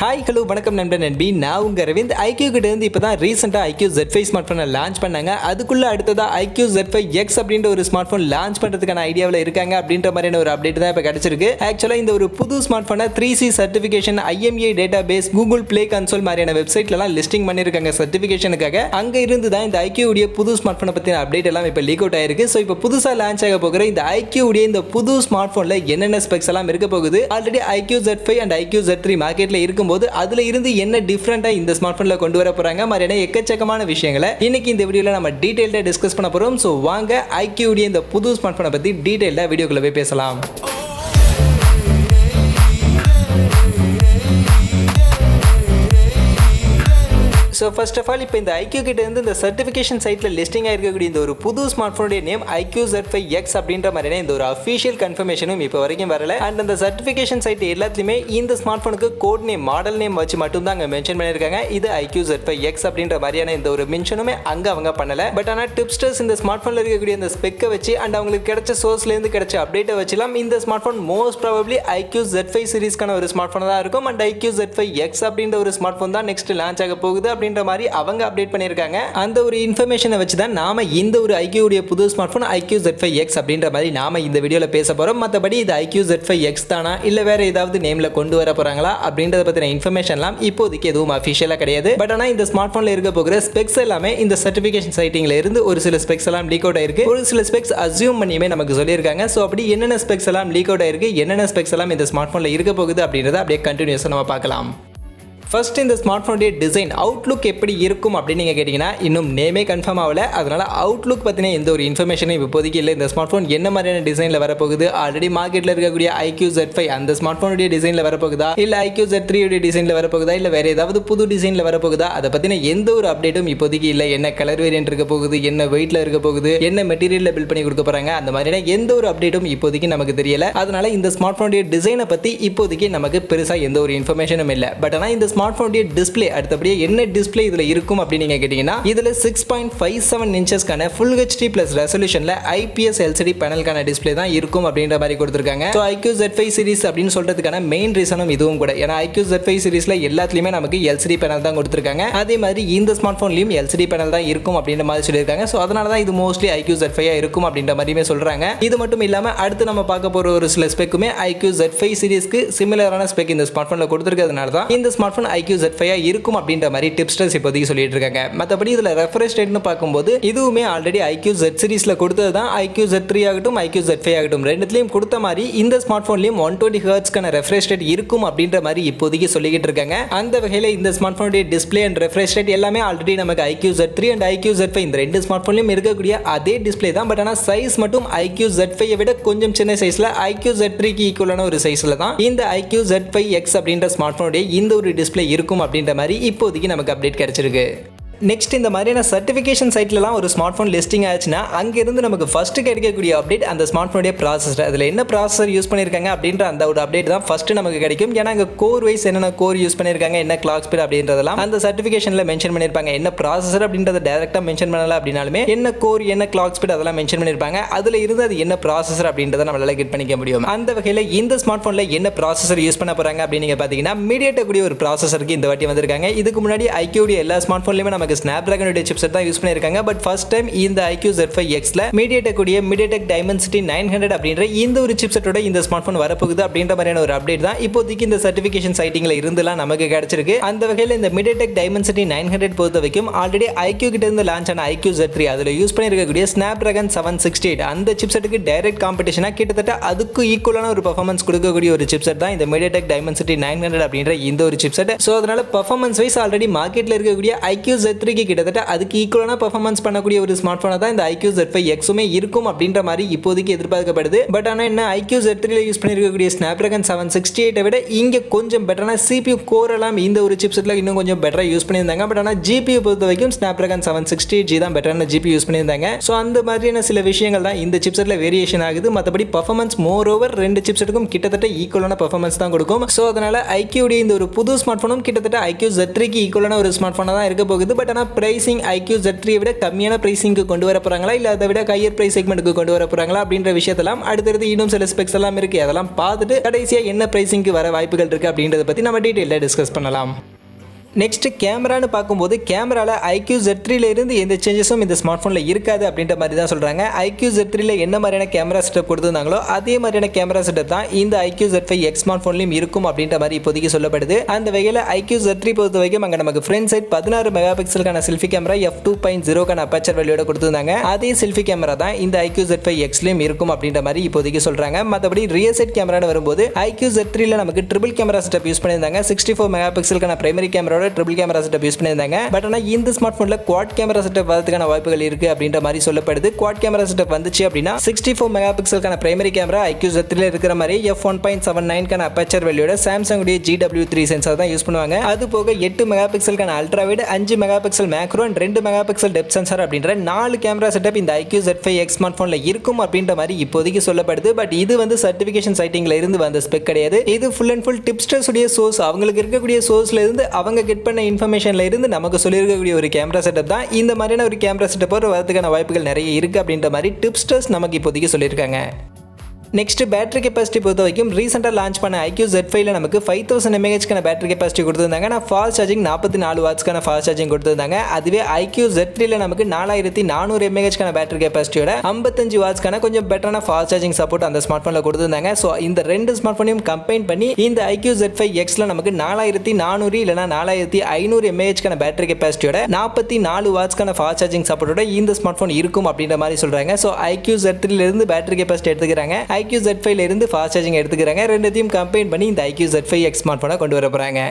Hi hello வணக்கம் நண்பன் நண்பி, நான் உங்கள் அரவிந்த். iQoo கிட்ட இருந்து இப்போ தான் ரீசெண்டாக iQoo Z5 ஸ்மார்ட் ஃபோனை லான்ச் பண்ணாங்க. அதுக்குள்ளே அடுத்ததாக iQoo Z5x அப்படின்ற ஒரு ஸ்மார்ட் ஃபோன் லான்ச் பண்ணுறதுக்கான ஐடியாவில் இருக்காங்க அப்படின்ற மாதிரியான ஒரு அப்டேட் தான் இப்போ கிடச்சிருக்கு. ஆக்சுவலாக இந்த ஒரு புது ஸ்மார்ட் ஃபோனை 3C certification IMEI database Google play console மாதிரியான வெப்சைட்லாம் லிஸ்டிங் பண்ணியிருக்காங்க சர்டிஃபிகேஷனுக்காக. அங்கே இருந்து தான் இந்த iQoo உடைய புது ஸ்மார்ட் ஃபோனை பற்றின அப்டேட் எல்லாம் இப்போ லீக் அவுட் ஆயிருக்கு. ஸோ இப்போ புதுசாக லான்ச் ஆக போகிற இந்த iQoo உடைய இந்த புது ஸ்மார்ட் ஃபோனில் என்னென்ன ஸ்பெக்ஸ் எல்லாம் இருக்க போகுது, already iQoo Z5 and iQoo Z3 மார்க்கெட்டில் இருக்கும்போது அதுல இருந்து என்ன டிஃபரெண்டா இந்த ஸ்மார்ட் போன்ல கொண்டு வர போறாங்க மாதிரியான எக்கச்சக்கமான விஷயங்களை இன்னைக்கு இந்த வீடியோல நம்ம டீடைலா டிஸ்கஸ் பண்ண போறோம். சோ வாங்க iQoo உடைய இந்த புது ஸ்மார்ட் போனை பத்தி டீடைலா வீடியோக்குள்ள போய் பேசலாம். ஸோ ஃபர்ஸ்ட் ஆஃப் ஆல் இப்போ இந்த iQoo கிட்ட இருந்து இந்த சர்டிஃபிகேஷன் சைட்டில் லிஸ்டிங் ஆகிருக்கக்கூடிய இந்த ஒரு புது ஸ்மார்ட் ஃபோனுடைய நேம் iQoo Z5x அப்படின்ற மாதிரியான இந்த ஒரு அஃபிஷியல் கன்ஃபர்மேஷனும் இப்போ வரைக்கும் வரல. அண்ட் அந்த சர்டிஃபிகேஷன் சைட் எல்லாத்துலேயுமே இந்த ஸ்மார்ட் ஃபோனுக்கு கோட் நேம் மாடல் நேம் வச்சு மட்டும் தான் அங்கே மென்ஷன் பண்ணியிருக்காங்க. இது iQoo Z5x அப்படின்ற மாதிரியான இந்த ஒரு மென்ஷனுமே அங்கே அவங்க பண்ணல. பட் ஆனால் டிப்ஸ்டர்ஸ் இந்த ஸ்மார்ட் ஃபோனில் இருக்கக்கூடிய அந்த ஸ்பெக்கை வச்சு அண்ட் அவங்களுக்கு கிடைச்ச சோர்ஸ்லேருந்து கிடைச்ச அப்டேட்டை வச்சுலாம் இந்த smart phone most probably iQoo Z5 சீரிஸ்க்கான ஒரு ஸ்மார்ட் ஃபோன் தான் இருக்கும். அண்ட் iQoo Z5x அப்படின்ற ஒரு ஸ்மார்ட் ஃபோன் தான் நெக்ஸ்ட் லான்ச் ஆக போகுது அப்படின்ற மாதிரி அவங்க அப்டேட் பண்ணிருக்காங்க. அந்த ஒரு இன்ஃபர்மேஷனை வச்சு தான் நாம இந்த ஒரு iQoo உடைய புது ஸ்மார்ட் ஃபோன் iQoo Z5x அப்படின்ற மாதிரி நாம இந்த வீடியோல பேச போறோம். மற்றபடி இது iQoo Z5x தானா இல்ல வேற ஏதாவது நேம்ல கொண்டு வர போறாங்களா அப்படின்றத பத்தின இன்ஃபர்மேஷன்லாம் இப்போதைக்கு எதுவும் அஃபிஷியலா கிடையாது. பட் ஆனா இந்த ஸ்மார்ட் போன்ல இருக்க போகிற ஸ்பெக்ஸ் எல்லாமே இந்த சர்டிஃபிகேஷன் சைட்டிங்ல இருந்து ஒரு சில ஸ்பெக்ஸ் எல்லாம் லீக் அவுட் ஆயிருக்கு. ஒரு சில ஸ்பெக்ஸ் அஸ்யூம் பண்ணியுமே நமக்கு சொல்லியிருக்காங்க. ஸோ அப்படி என்னென்ன ஸ்பெக்ஸ் எல்லாம் லீக் அவுட் ஆயிருக்கு, என்னென்ன ஸ்பெக்ஸ் எல்லாம் இந்த ஸ்மார்ட் போன்ல இருக்க போகுது அப்படின்றத அப்படியே கண்டினியூஸா நம்ம பார்க்கலாம். ஃபர்ஸ்ட் இந்த ஸ்மார்ட் ஃபோனுடைய டிசைன் அவுட்லுக் எப்படி இருக்கும் அப்படின்னு நீங்கள் கேட்டிங்கன்னா இன்னும் நேமே கன்ஃபார்ம் ஆகல. அதனால் அவுட்லுக் பற்றின எந்த ஒரு இன்ஃபர்மேஷனும் இப்போதைக்கு இல்லை. இந்த ஸ்மார்ட் ஃபோன் என்ன மாதிரியான டிசைனில் வரப்போகுது, ஆல்ரெடி மார்க்கெட்டில் இருக்கக்கூடிய iQoo Z5 அந்த ஸ்மார்ட் ஃபோனுடைய டிசைனில் வரப்போகுதா, இல்லை iQoo Z3 உடைய டிசைனில் வரப்போகுதா, இல்லை வேறு ஏதாவது புது டிசைனில் வரப்போகுதா, அதை பற்றின எந்த ஒரு அப்டேட்டும் இப்போதைக்கு இல்லை. என்ன கலர் வேரியன்ட் இருக்க போகுது, என்ன வெயிட்டில் இருக்க போகுது, என்ன மெட்டீரியலில் பில்ட் பண்ணி கொடுக்க போகிறாங்க, அந்த மாதிரியான எந்த ஒரு அப்டேட்டும் இப்போதைக்கு நமக்கு தெரியல. அதனால் இந்த ஸ்மார்ட் ஃபோனுடைய டிசைனை பற்றி இப்போதைக்கு நமக்கு பெருசாக எந்த ஒரு இன்ஃபர்மேஷனும் இல்லை. பட் ஆனால் இந்த ஸ்மார்ட் ஃபோனுடைய டிஸ்பிளே அடுத்தபடியே என்ன டிஸ்பிளே இதுல இருக்கும் அப்படின்னு நீங்க கேட்டீங்கன்னா இதுல 6.57 இன்ச்சஸ்க்கான Full HD Plus ரெசல்யூஷன்ல IPS LCD பேனலுக்கான டிஸ்பிளே தான் இருக்கும் அப்படின்ற மாதிரி கொடுத்திருக்காங்க. ஸோ iQoo Z5 சீரிஸ் அப்படின்னு சொல்றதுக்கான மெயின் ரீசனும் இதுவும் கூட. ஏன்னா iQoo Z5 சீரிஸ்ல எல்லாத்துலயுமே நமக்கு LCD பேனல் தான் கொடுத்திருக்காங்க. அதே மாதிரி இந்த ஸ்மார்ட் போன்லயும் LCD பேனல் தான் இருக்கும் அப்படின்ற மாதிரி சொல்லியிருக்காங்க. ஸோ அதனால தான் இது மோஸ்ட்லி iQoo Z5 இருக்கும் அப்படின்ற மாதிரியுமே சொல்றாங்க. இது மட்டும் இல்லாம அடுத்து நம்ம பார்க்க போற ஒரு சில ஸ்பெக்குமே iQoo Z5 சீரிஸ்க்கு சிமிலரான ஸ்பெக் இந்த ஸ்மார்ட் போன்ல கொடுத்திருக்கிறதுனால தான் இந்த ஸ்மார்ட் போன் iQoo Z5 இருக்கும் அப்படின்ற மாதிரி டிப்ஸ்டர்ஸ் இப்போதைக்கு சொல்லிட்டு இருக்காங்க. மற்றபடி இதுல ரெஃப்ரெஷ் ரேட்னு பார்க்கும்போது இதுவுமே ஆல்ரெடி iQoo Z சீரிஸ்ல கொடுத்தது தான். iQoo Z3 ஆகட்டும் iQoo Z5 ஆகட்டும் ரெண்டுத்துலயும் கொடுத்த மாதிரி இந்த ஸ்மார்ட் போன்லயும் 120 ஹெர்ட்ஸ்க்கான ரெஃப்ரெஷ் ரேட் இருக்கும் அப்படின்ற மாதிரி இப்போதைக்கு சொல்லிக்கிட்டு இருக்காங்க. அந்த வகையில் இந்த ஸ்மார்ட் போனுடைய டிஸ்பிளே அண்ட் ரெஃப்ரெஷ் ரேட் எல்லாமே ஆல்ரெடி நமக்கு iQoo Z3 and iQoo Z5 இந்த ரெண்டு ஸ்மார்ட் போன்லயும் இருக்கக்கூடிய அதே டிஸ்பிளே தான். பட் ஆனால் சைஸ் மட்டும் iQoo Z5 விட கொஞ்சம் சின்ன சைஸ்ல iQoo Z3க்கு ஈக்குவலான ஒரு சைஸ்ல தான் இந்த iQoo Z5x அப்படின்ற ஸ்மார்ட் போனுடைய இந்த ஒரு டிஸ்பிளே இருக்கும் அப்படின்ற மாதிரி இப்போதைக்கு நமக்கு அப்டேட் கிடைச்சிருக்கு. நெக்ஸ்ட் இந்த மாதிரியான சர்டிஃபிகேஷன் சைட்லலாம் ஒரு ஸ்மார்ட் ஃபோன் லிஸ்டிங் ஆச்சுன்னா அங்கேருந்து நமக்கு ஃபர்ஸ்ட் கிடைக்கக்கூடிய அப்டேட் அந்த ஸ்மார்ட் ஃபோனுடைய ப்ராசஸர், அதில் என்ன ப்ராசஸர் யூஸ் பண்ணியிருக்காங்க அப்படின்ற அந்த ஒரு அப்டேட் தான் ஃபர்ஸ்ட் நமக்கு கிடைக்கும். ஏன்னா அங்கே கோர் வைஸ் என்னென்ன கோர் யூஸ் பண்ணியிருக்காங்க, என்ன கிளாக் ஸ்பீட் அப்படின்றதெல்லாம் அந்த சர்டிஃபிகேஷனில் மென்ஷன் பண்ணியிருப்பாங்க. என்ன ப்ராசஸர் அப்படின்றத டேரெக்டாக மென்ஷன் பண்ணல அப்படின்னாலுமே என்ன கோர் என்ன கிளாக் ஸ்பீட் அதெல்லாம் மென்ஷன் பண்ணியிருப்பாங்க. அதில் இருந்து அது என்ன ப்ராசஸர் அப்படின்றத நம்மளால கெட் பண்ணிக்க முடியும். அந்த வகையில் இந்த ஸ்மார்ட் ஃபோனில் என்ன ப்ராசஸர் யூஸ் பண்ண போகிறாங்க அப்படின்னு நீங்கள் பார்த்தீங்கன்னா Mediatek கூடிய ஒரு ப்ராசஸருக்கு இந்த வாட்டி வந்திருக்காங்க. இதுக்கு முன்னாடி iQoo உடைய எல்லா ஸ்மார்ட் ஃபோன்லையுமே நமக்கு Snapdragon உடைய சிப்செட் தான் யூஸ் பண்ணிருக்காங்க. பட் ஃபர்ஸ்ட் டைம் இந்த iQoo Z5x ல Mediatek உடைய Mediatek Dimensity 900 அப்படின்ற இந்த ஒரு சிப்செட்டோட இந்த ஸ்மார்ட் போன் வரப்போகுது அப்படின்ற மாதிரியான ஒரு அப்டேட் தான் இப்போதைக்கு இந்த சர்டிஃபிகேஷன் சைட்டிங்ல இருந்துலாம் நமக்கு கிடைச்சிருக்கு. அந்த வகையில் இந்த Mediatek Dimensity 900 பொறுத்த வரைக்கும் ஆல்ரெடி iQoo கிட்ட இருந்து லான்ச் ஆன iQoo Z3 அதுல யூஸ் பண்ணிருக்கக்கூடிய Snapdragon 768 அந்த சிப்செட்டுக்கு டைரக்ட் காம்படிஷனா கிட்டத்தட்ட அதுக்கு ஈக்குவலான ஒரு பெர்ஃபார்மன்ஸ் கொடுக்கக்கூடிய ஒரு சிப்செட் தான் இந்த Mediatek Dimensity 900 அப்படின்ற இந்த ஒரு சிப்செட். சோ அதனால பெர்ஃபார்மன்ஸ் வைஸ் ஆல்ரெடி மார்க்கெட்ல இருக்கக்கூடிய iQoo Z3 க்கு கிட்டத்தட்ட அதுக்கு ஈக்குவலான பெர்ஃபார்மன்ஸ் பண்ணக்கூடிய ஒரு ஸ்மார்ட் போனா தான் இந்த iQoo Z5x இருக்கும் அப்படின்ற மாதிரி இப்போதைக்கு எதிர்பார்க்கப்படுது. பட் ஆனா என்ன iQoo Z3 ல யூஸ் பண்ணிருக்கக்கூடிய Snapdragon 768 விட இங்க கொஞ்சம் பெட்டரான CPU கோர் எல்லாம் இந்த ஒரு சிப்செட்ல இன்னும் கொஞ்சம் பெட்டரா யூஸ் பண்ணியிருந்தாங்க. பட் ஆனா GPU பொறுத்த வரைக்கும் Snapdragon 768G தான் பெட்டரான GPU யூஸ் பண்ணியிருந்தாங்க. ஸோ அந்த மாதிரியான சில விஷயங்கள் தான் இந்த சிப்செட்ல வேரியேஷன் ஆகுது. மற்றபடி பெர்ஃபார்மன்ஸ் மோர் ஓவர் ரெண்டு சிப்செட்டுக்கும் கிட்டத்தட்ட ஈக்குவலான பெர்ஃபார்மன்ஸ் தான் கொடுக்கும். ஸோ அதனால iQoo உடைய இந்த ஒரு புது ஸ்மார்ட் போனும் கிட்டத்தட்ட iQoo Z3 க்கு ஈக்குவலான ஒரு ஸ்மார்ட் போனா தான் இருக்க போகுது. பட் ஆனால் பிரைசிங் iQOO Z3 விட கம்மியான பிரைசிங்க்கு கொண்டு வர போறாங்களா இல்லை அதை விட ஹையர் பிரைஸ் செக்மெண்ட்டுக்கு கொண்டு வர போறாங்களா அப்படின்ற விஷயத்தெல்லாம் அடுத்தடுத்து இன்னும் சில ஸ்பெக்ஸ் எல்லாம் இருக்கு. அதெல்லாம் பார்த்துட்டு கடைசியாக என்ன பிரைசிங்க்கு வர வாய்ப்புகள் இருக்கு அப்படின்றத பற்றி நம்ம டீட்டெயிலாக டிஸ்கஸ் பண்ணலாம். நெக்ஸ்ட் கேமரான்னு பார்க்கும்போது கேமராவில் iQOO Z3 இருந்து எந்த சேஞ்சஸும் இந்த ஸ்மார்ட் ஃபோனில் இருக்காது அப்படின்ற மாதிரி தான் சொல்கிறாங்க. iQOO Z3 என்ன மாதிரியான கேமரா செட்டப் கொடுத்துருந்தாங்களோ அதே மாதிரியான கேமரா செட்டப் தான் இந்த iQOO Z5x ஸ்மார்ட் ஃபோன்லையும் இருக்கும் அப்படின்ற மாதிரி இப்போதைக்கு சொல்லப்படுது. அந்த வகையில் iQOO Z3 பொறுத்த வரைக்கும் அங்கே நமக்கு ஃப்ரண்ட் சைட் 16 மெகா பிக்சலுக்கான செல்ஃபி கேமரா f2.0 அப்பேச்சர் வேல்யூட கொடுத்துருந்தாங்க. அதே செல்ஃபி கேமரா தான் இந்த iQOO Z5xலையும் இருக்கும் அப்படின்ற மாதிரி இப்போதைக்கு சொல்கிறாங்க. மற்றபடி ரியர் சைட் கேமரான்னு வரும்போது iQOO Z3 நமக்கு ட்ரிபிள் கேமரா செட்டப் யூஸ் பண்ணியிருந்தாங்க. 64 மெகா பிக்சலுக்கான primary camera triple camera setup use பண்ணியிருந்தாங்க. பட் ஆனால் இந்த ஸ்மார்ட் ஃபோனில் குவாட் கேமரா செட்டப் வரதுக்கான வாய்ப்புகள் இருக்கு அப்படின்ற மாதிரி சொல்லப்படுது. குவாட் கேமரா செட்டப் வந்துச்சு அப்படின்னா 64 மெகா பிக்சலுக்கான பிரைமரி கேமரா iQOO Z3 இருக்கிற மாதிரி f1.79 அப்பேச்சர் வேல்யூட சாம்சங் GW3 சென்சார் தான் யூஸ் பண்ணுவாங்க. அது போக 8 மெகா பிக்சலுக்கான ultra wide, 5 mega pixel macro, 2 mega pixel depth sensor அப்படின்ற 4 கேமரா செட்டப் இந்த iQOO Z5x ஸ்மார்ட் ஃபோன்ல இருக்கும் அப்படின்ற மாதிரி இப்போதைக்கு சொல்லப்படுது. பட் இது வந்து சர்டிபிகேஷன் சைட்டிங்ல இருந்து வந்த ஸ்பெக் கிடையாது. இது ஃபுல் அண்ட் ஃபுல் டிப்ஸ்டர்ஸ் உடைய சோர்ஸ், அவங்களுக்கு இருக்கக்கூடிய சோர்ஸ்ல இருந்து அவங்க கெட் பண்ண இன்ஃபர்மேஷன்ல இருந்து நமக்கு சொல்லியிருக்கக்கூடிய ஒரு கேமரா செட்டப் தான். இந்த மாதிரியான ஒரு கேமரா செட்டப் வரதுக்கான வாய்ப்புகள் நிறைய இருக்கு அப்படின்ற மாதிரி டிப்ஸ்டர்ஸ் நமக்கு இப்போதைக்கு சொல்லியிருக்காங்க. நெக்ஸ்ட் பேட்டரி கெப்பாசிட்டி பொறுத்த வரைக்கும் ரீசெண்டாக லான்ச் பண்ண iQOO Z5 நமக்கு 5000 mAh பேட்டரி கெப்பாசிட்டி கொடுத்துருந்தாங்க. நான் ஃபாஸ்ட் சார்ஜிங் 44 வாட்ஸ்க்கான ஃபாஸ்ட் சார்ஜிங் கொடுத்துருந்தாங்க. அதுவே iQOO Z3 நமக்கு 4400 mAh பேட்டரி கெப்பாசிட்டியோட 55 வாட்ஸ்க்கான கொஞ்சம் பெட்டரான ஃபாஸ்ட் சார்ஜிங் சப்போர்ட் அந்த ஸ்மார்ட் ஃபோனில் கொடுத்துருந்தாங்க. ஸோ இந்த ரெண்டு ஸ்மார்ட் ஃபோனையும் கம்பைன் பண்ணி இந்த iQOO Z5xல நமக்கு 4400 இல்லைனா 4500 mAh பேட்டரி கெப்பாசிட்டியோட 44 வாட்ஸ்க்கான ஃபாஸ்ட் சார்ஜிங் சப்போர்ட்டோட இந்த ஸ்மார்ட் ஃபோன் இருக்கும் அப்படின்ற மாதிரி சொல்றாங்க. ஸோ iQOO Z3 இருந்து பேட்டரி கெப்பாசிட்டி எடுத்துக்கிறாங்க, iQOO Z5 இருந்து ஃபாஸ்ட் சார்ஜிங் எடுத்துக்கிறாங்க. ரெண்டுத்தையும் கம்பைன் பண்ணி இந்த iQOO Z5x ஸ்மார்ட் ஃபோனை கொண்டு வர போறாங்க.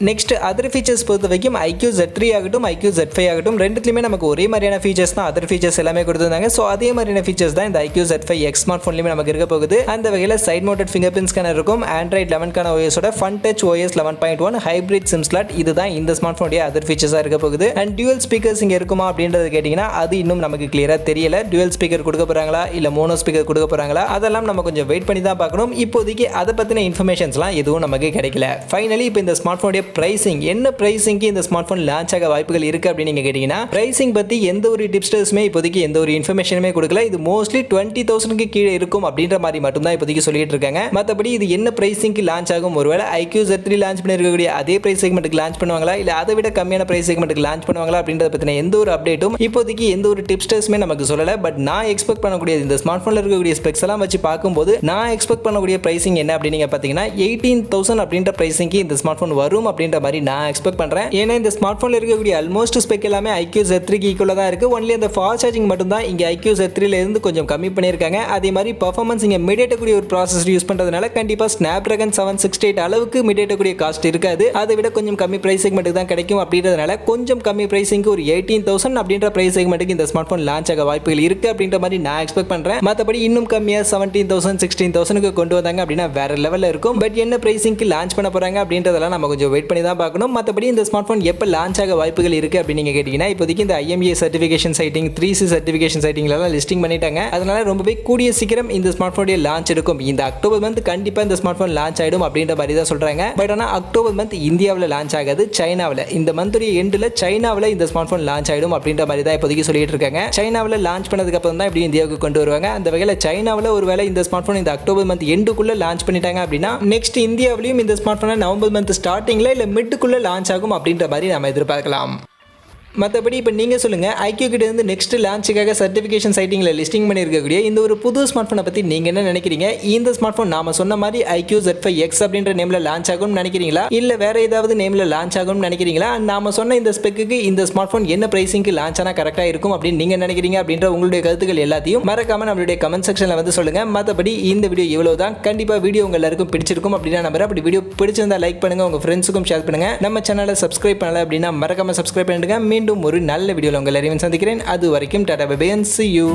நெக்ஸ்ட் அதர் ஃபீச்சர்ஸ் பொறுத்த வரைக்கும் iQOO Z3 ஆகட்டும் iQOO Z5 ஆகட்டும் ரெண்டுத்துலையுமே நமக்கு ஒரே மாதிரியான ஃபீச்சர்ஸ் தான், அதர் ஃபீச்சர்ஸ் எல்லாமே கொடுத்துருந்தாங்க. ஸோ அதே மாதிரியான ஃபீச்சர்ஸ் தான் இந்த iQOO Z5x ஸ்மார்ட் ஃபோன்லையுமே நமக்கு இருக்க போகுது. அந்த வகையில் side mounted fingerprint scanner இருக்கும், Android 11 OSோட Fun Touch OS 11.1 hybrid SIM slot, இதுதான் இந்த ஸ்மார்ட் ஃபோனுடைய அதர் ஃபீச்சர்ஸாக இருக்க போகுது. அண்ட் டியூவல் ஸ்பீக்கர்ஸ் இங்கே இருக்குமா அப்படின்றது கேட்டிங்கன்னா அது இன்னும் நமக்கு கிளியராக தெரியல. டியூவல் ஸ்பீக்கர் கொடுக்க போகிறாங்களா இல்லை மோனோ ஸ்பீக்கர் கொடுக்க போகிறாங்களா அதெல்லாம் நம்ம கொஞ்சம் வெயிட் பண்ணி தான் பார்க்கணும். இப்போதைக்கு அதை பற்றின இன்ஃபர்மேஷன்ஸ்லாம் எதுவும் நமக்கு கிடைக்கல. ஃபைனலி இப்போ இந்த ஸ்மார்ட் ஃபோனுடைய பிரைசிங் என்ன பிரைசிங்க்கு இந்த ஸ்மார்ட் ஃபோன் லான்ச் ஆக வாய்ப்புகள் இருக்கு அப்படின்னு நீங்க கேட்டீங்கன்னா பிரைசிங் பத்தி எந்த ஒரு டிப்ஸ்டர்ஸுமே இப்போதைக்கு எந்த ஒரு இன்ஃபர்மேஷனுமே கொடுக்கல. இது மோஸ்ட்லி 20,000க்கு கீழே இருக்கும் அப்படின்ற மாதிரி மட்டும் தான் இப்போதைக்கு சொல்லிட்டு இருக்காங்க. மற்றபடி இது என்ன பிரைசிங்க்கு லான்ச் ஆகும், ஒருவேளை iQOO Z3 லான்ச் பண்ணிருக்கக்கூடிய அதே பிரைஸ் செக்மெண்ட்டுக்கு லான்ச் பண்ணுவாங்களா இல்லை அதை விட கம்மியான பிரைஸ் செக்மெண்ட்டுக்கு லான்ச் பண்ணுவாங்களா அப்படின்றத பத்தின எந்த ஒரு அப்டேட்டும் இப்போதைக்கு எந்த ஒரு டிப்ஸ்டர்ஸுமே நமக்கு சொல்லல. பட் நான் எக்ஸ்பெக்ட் பண்ணக்கூடிய இந்த ஸ்மார்ட் ஃபோன்ல இருக்கக்கூடிய ஸ்பெக்ஸ் எல்லாம் வச்சு பார்க்கும்போது நான் எக்ஸ்பெக்ட் பண்ணக்கூடிய பிரைசிங் என்ன அப்படின்னு நீங்க பாத்தீங்கன்னா 18,000 அப்படின்ற பிரைசிங்க்கு இந்த ஸ்மார்ட் ஃபோன் வரும் அப்படின்ற மாதிரி நான் எக்ஸ்பெக்ட் பண்றேன். ஏன்னா இந்த ஸ்மார்ட் ஃபோன்ல இருக்கக்கூடிய ஆல்மோஸ்ட் ஸ்பெக் எல்லாமே iQOO Z3க்கு ஈக்குவலா தான் இருக்கு. ஒன்லி அந்த ஃபாஸ்ட் சார்ஜிங் மட்டும் தான் இங்க iQOO Z3ல இருந்து கொஞ்சம் கம்மி பண்ணிருக்காங்க. அதே மாதிரி பெர்ஃபார்மன்ஸ் இங்க Mediatek ஒரு ப்ராசஸர் யூஸ் பண்றதுனால கண்டிப்பா Snapdragon 768 அளவுக்கு Mediatek காஸ்ட் இருக்காது. அதை விட கொஞ்சம் கம்மி பிரைஸ் செக்மெண்ட்டுக்கு தான் கிடைக்கும். அப்படின்றதுனால கொஞ்சம் கம்மி பிரைசிங்க்கு ஒரு 18,000 அப்படின்ற பிரைஸ் செக்மெண்ட்டுக்கு இந்த ஸ்மார்ட் ஃபோன் லான்ச் ஆக வாய்ப்புகள் இருக்கு அப்படின்ற மாதிரி நான் எக்ஸ்பெக்ட் பண்றேன். மற்றபடி இன்னும் கம்மியா 17,000 16,000க்கு கொண்டு வந்தாங்க அப்படின்னா வேற லெவல்ல இருக்கும். பட் என்ன பிரைசிங்க்கு லான்ச் பண்ண போறாங்க அப்படின்றதெல்லாம் நம்ம கொஞ்சம் வெயிட் பண்ணி தான் பார்க்கணும். மற்றபடி இந்த ஸ்மார்ட் ஃபோன் எப்போ லான்ச் ஆக வாய்ப்புகள் இருக்கு அப்படின்னு நீங்க கேட்டீங்கன்னா இப்போதைக்கு இந்த IMEI சர்டிஃபிகேஷன் சைட்டிங் 3C சர்டிஃபிகேஷன் சைட்டிங்லாம் லிஸ்டிங் பண்ணிட்டாங்க. அதனால ரொம்பவே கூடிய சீக்கிரம் இந்த ஸ்மார்ட் ஃபோனுடைய லான்ச் இருக்கும். இந்த அக்டோபர் மந்த் கண்டிப்பா இந்த ஸ்மார்ட் ஃபோன் லான்ச் ஆயிடும் அப்படின்ற மாதிரி தான் சொல்றாங்க. பட் ஆனால் அக்டோபர் மந்த் இந்தியாவில் லான்ச் ஆகாது, சைனாவில் இந்த மந்த்துடைய எண்டில் சைனாவில் இந்த ஸ்மார்ட் ஃபோன் லான்ச் ஆயிடும் அப்படின்ற மாதிரி தான் இப்போதைக்கு சொல்லிட்டு இருக்காங்க. சைனாவில் லான்ச் பண்ணதுக்கு அப்புறம் தான் இப்படி இந்தியாவுக்கு கொண்டு வருவாங்க. அந்த வகையில் சைனாவில் ஒருவேளை இந்த ஸ்மார்ட் ஃபோன் இந்த அக்டோபர் மந்த் எண்டுக்குள்ள லான்ச் பண்ணிட்டாங்க அப்படின்னா நெக்ஸ்ட் இந்தியாவிலையும் இந்த ஸ்மார்ட் ஃபோனை நவம்பர் மந்த் ஸ்டார்டிங்ல இல்லை மிட்டுக்குள்ள லான்ச் ஆகும் அப்படின்ற மாதிரி நம்ம எதிர்பார்க்கலாம். மற்றபடி இப்போ நீங்கள் சொல்லுங்கள், iQOO கிட்ட இருந்து நெக்ஸ்ட் லான்ச்சுக்காக சர்டிஃபிகேஷன் சைட்டிங்கில் லிஸ்டிங் பண்ணியிருக்கக்கூடிய இந்த ஒரு புது ஸ்மார்ட் ஃபோனை பற்றி நீங்கள் என்ன நினைக்கிறீங்க? இந்த ஸ்மார்ட் ஃபோன் நாம சொன்ன மாதிரி iQOO Z5x அப்படின்ற நேமில் லான்ச் ஆகும்னு நினைக்கிறீங்களா இல்லை வேற ஏதாவது நேமில் லான்ச் ஆகும்னு நினைக்கிறீங்களா? நாம சொன்ன இந்த ஸ்பெக்குக்கு இந்த ஸ்மார்ட் ஃபோன் என்ன பிரைசிங்க்கு லான்ச் ஆனால் கரெக்டாக இருக்கும் அப்படின்னு நீங்கள் நினைக்கிறீங்க அப்படின்ற உங்களுடைய கருத்துக்கள் எல்லாத்தையும் மறக்காம நம்மளுடைய கமெண்ட் செக்ஷனில் வந்து சொல்லுங்கள். மற்றபடி இந்த வீடியோ இவ்வளோ தான். கண்டிப்பாக வீடியோ உங்கள் எல்லாருக்கும் பிடிச்சிருக்கும் அப்படின்னா நம்பர். அப்படி வீடியோ பிடிச்சிருந்தா லைக் பண்ணுங்கள், உங்கள் ஃப்ரெண்ட்ஸுக்கும் ஷேர் பண்ணுங்கள். நம்ம சேனலை சப்ஸ்கிரைப் பண்ணல அப்படின்னா மறக்காம சப்ஸ்கிரைப் பண்ணிடுங்க. மீண்டும் ஒரு நல்ல வீடியோவில் உங்கள் எல்லாரையும் சந்திக்கிறேன். அது வரைக்கும் tata bye bye and see you.